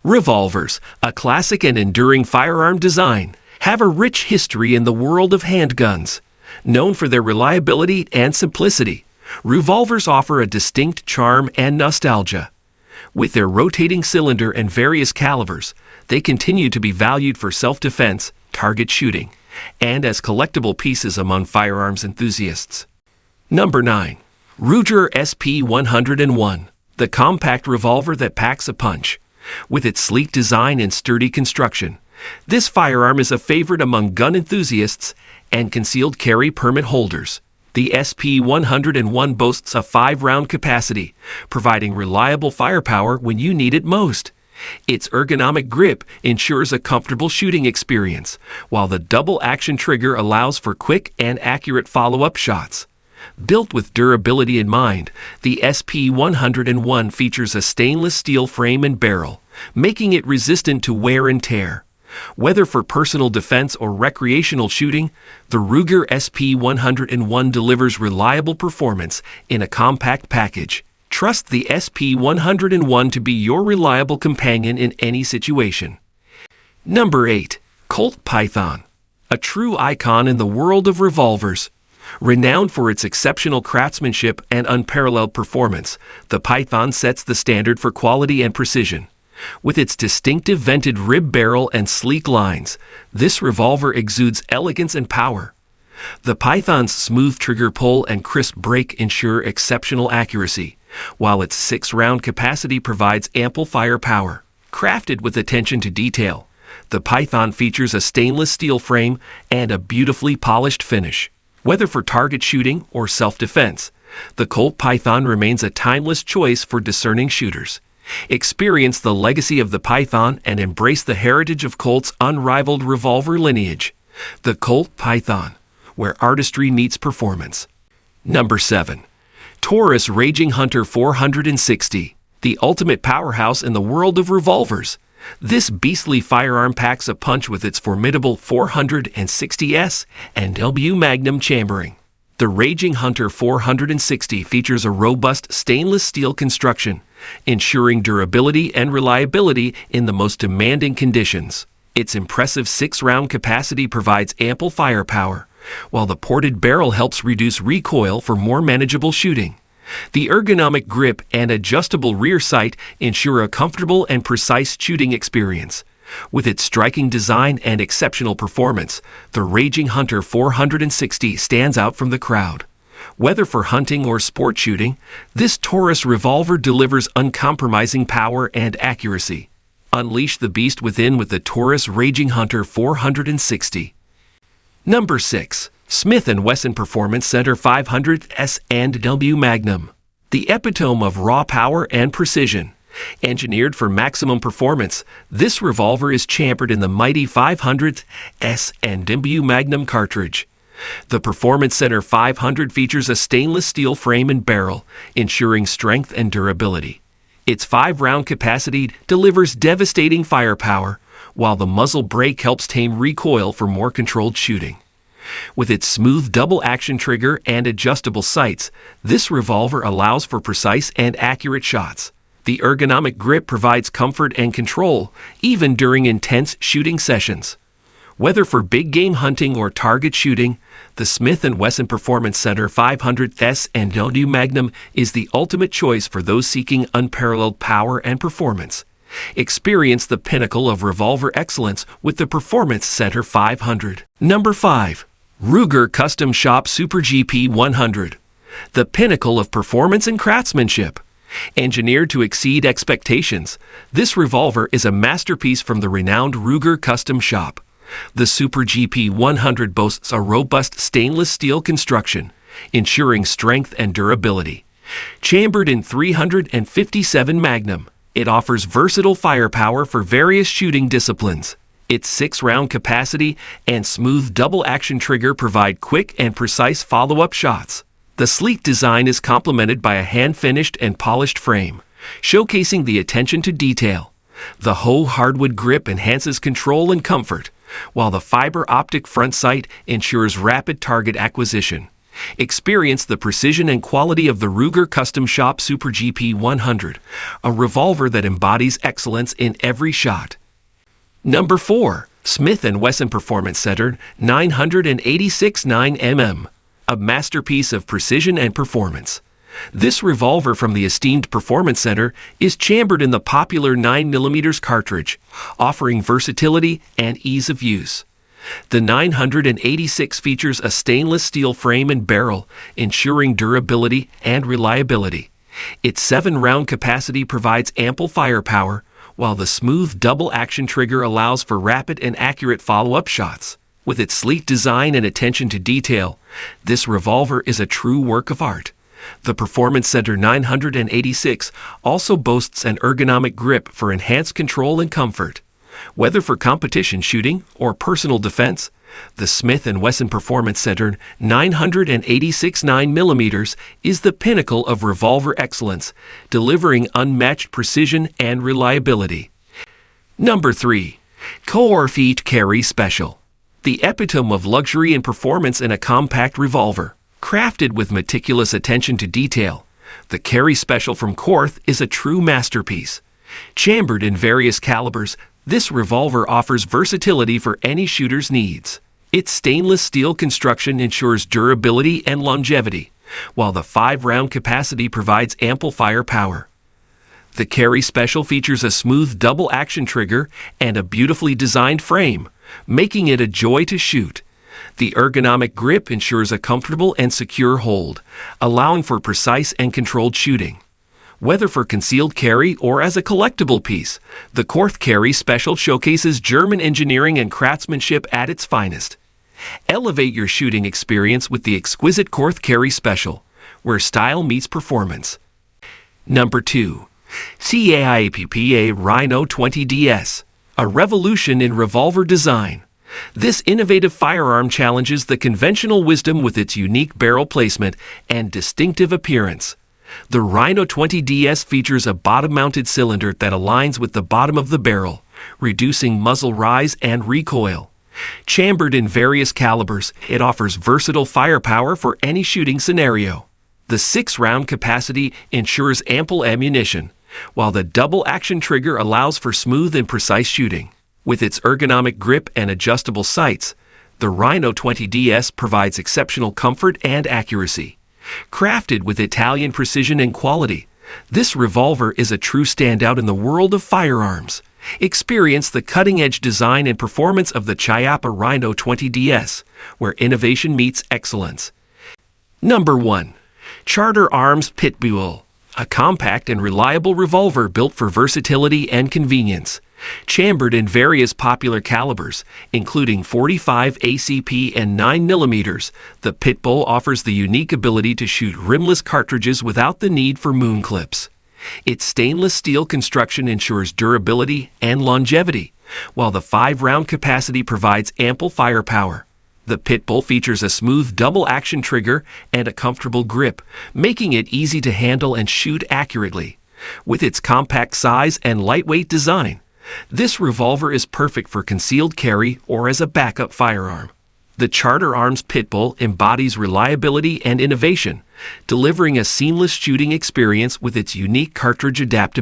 Revolvers, a classic and enduring firearm design, have a rich history in the world of handguns. Known for their reliability and simplicity, revolvers offer a distinct charm and nostalgia. With their rotating cylinder and various calibers, they continue to be valued for self-defense, target shooting, and as collectible pieces among firearms enthusiasts. Number 9. Ruger SP101, the compact revolver that packs a punch. With its sleek design and sturdy construction, this firearm is a favorite among gun enthusiasts and concealed carry permit holders. The SP101 boasts a 5-round capacity, providing reliable firepower when you need it most. Its ergonomic grip ensures a comfortable shooting experience, while the double-action trigger allows for quick and accurate follow-up shots. Built with durability in mind, the SP101 features a stainless steel frame and barrel, making it resistant to wear and tear. Whether for personal defense or recreational shooting, the Ruger SP101 delivers reliable performance in a compact package. Trust the SP101 to be your reliable companion in any situation. Number 8. Colt Python, a true icon in the world of revolvers. Renowned for its exceptional craftsmanship and unparalleled performance, the Python sets the standard for quality and precision. With its distinctive vented rib barrel and sleek lines, this revolver exudes elegance and power. The Python's smooth trigger pull and crisp break ensure exceptional accuracy, while its 6-round capacity provides ample firepower. Crafted with attention to detail, the Python features a stainless steel frame and a beautifully polished finish. Whether for target shooting or self-defense, the Colt Python remains a timeless choice for discerning shooters. Experience the legacy of the Python and embrace the heritage of Colt's unrivaled revolver lineage. The Colt Python, where artistry meets performance. Number 7. Taurus Raging Hunter 460, the ultimate powerhouse in the world of revolvers. This beastly firearm packs a punch with its formidable 460s and W Magnum chambering. The Raging Hunter 460 features a robust stainless steel construction, ensuring durability and reliability in the most demanding conditions. Its impressive 6-round capacity provides ample firepower, while the ported barrel helps reduce recoil for more manageable shooting. The ergonomic grip and adjustable rear sight ensure a comfortable and precise shooting experience. With its striking design and exceptional performance, the Raging Hunter 460 stands out from the crowd. Whether for hunting or sport shooting, this Taurus revolver delivers uncompromising power and accuracy. Unleash the beast within with the Taurus Raging Hunter 460. Number 6. Smith & Wesson Performance Center 500s and W Magnum, the epitome of raw power and precision. Engineered for maximum performance, this revolver is chambered in the mighty 500s and W Magnum cartridge. The Performance Center 500 features a stainless steel frame and barrel, ensuring strength and durability. Its 5-round capacity delivers devastating firepower, while the muzzle brake helps tame recoil for more controlled shooting. With its smooth double-action trigger and adjustable sights, this revolver allows for precise and accurate shots. The ergonomic grip provides comfort and control, even during intense shooting sessions. Whether for big game hunting or target shooting, the Smith & Wesson Performance Center 500s and W Magnum is the ultimate choice for those seeking unparalleled power and performance. Experience the pinnacle of revolver excellence with the Performance Center 500. Number 5. Ruger Custom Shop Super GP 100, the pinnacle of performance and craftsmanship. Engineered to exceed expectations, this revolver is a masterpiece from the renowned Ruger Custom Shop. The Super GP 100 boasts a robust stainless steel construction, ensuring strength and durability. Chambered in 357 Magnum, it offers versatile firepower for various shooting disciplines. Its 6-round capacity and smooth double-action trigger provide quick and precise follow-up shots. The sleek design is complemented by a hand-finished and polished frame, showcasing the attention to detail. The Ho hardwood grip enhances control and comfort, while the fiber optic front sight ensures rapid target acquisition. Experience the precision and quality of the Ruger Custom Shop Super GP 100, a revolver that embodies excellence in every shot. Number 4. Smith & Wesson Performance Center 986 9mm, a masterpiece of precision and performance. This revolver from the esteemed Performance Center is chambered in the popular 9mm cartridge, offering versatility and ease of use. The 986 features a stainless steel frame and barrel, ensuring durability and reliability. Its 7-round capacity provides ample firepower, while the smooth double-action trigger allows for rapid and accurate follow-up shots. With its sleek design and attention to detail, this revolver is a true work of art. The Performance Center 986 also boasts an ergonomic grip for enhanced control and comfort. Whether for competition shooting or personal defense, the Smith & Wesson Performance Center 986 9mm is the pinnacle of revolver excellence, delivering unmatched precision and reliability. Number 3. KORTH Carry Special, the epitome of luxury and performance in a compact revolver. Crafted with meticulous attention to detail, the Carry Special from KORTH is a true masterpiece. Chambered in various calibers, this revolver offers versatility for any shooter's needs. Its stainless steel construction ensures durability and longevity, while the 5-round capacity provides ample firepower. The Carry Special features a smooth double-action trigger and a beautifully designed frame, making it a joy to shoot. The ergonomic grip ensures a comfortable and secure hold, allowing for precise and controlled shooting. Whether for concealed carry or as a collectible piece, the KORTH Carry Special showcases German engineering and craftsmanship at its finest. Elevate your shooting experience with the exquisite KORTH Carry Special, where style meets performance. Number 2. CHIAPPA RHINO 20DS, a revolution in revolver design. This innovative firearm challenges the conventional wisdom with its unique barrel placement and distinctive appearance. The RHINO 20DS features a bottom-mounted cylinder that aligns with the bottom of the barrel, reducing muzzle rise and recoil. Chambered in various calibers, it offers versatile firepower for any shooting scenario. The 6-round capacity ensures ample ammunition, while the double-action trigger allows for smooth and precise shooting. With its ergonomic grip and adjustable sights, the RHINO 20DS provides exceptional comfort and accuracy. Crafted with Italian precision and quality, this revolver is a true standout in the world of firearms. Experience the cutting-edge design and performance of the CHIAPPA RHINO 20DS, where innovation meets excellence. Number 1. Charter Arms PITBULL, a compact and reliable revolver built for versatility and convenience. Chambered in various popular calibers, including 45 ACP and 9mm, the PITBULL offers the unique ability to shoot rimless cartridges without the need for moon clips. Its stainless steel construction ensures durability and longevity, while the 5-round capacity provides ample firepower. The PITBULL features a smooth double-action trigger and a comfortable grip, making it easy to handle and shoot accurately. With its compact size and lightweight design, this revolver is perfect for concealed carry or as a backup firearm. The Charter Arms PITBULL embodies reliability and innovation, delivering a seamless shooting experience with its unique cartridge adaptability.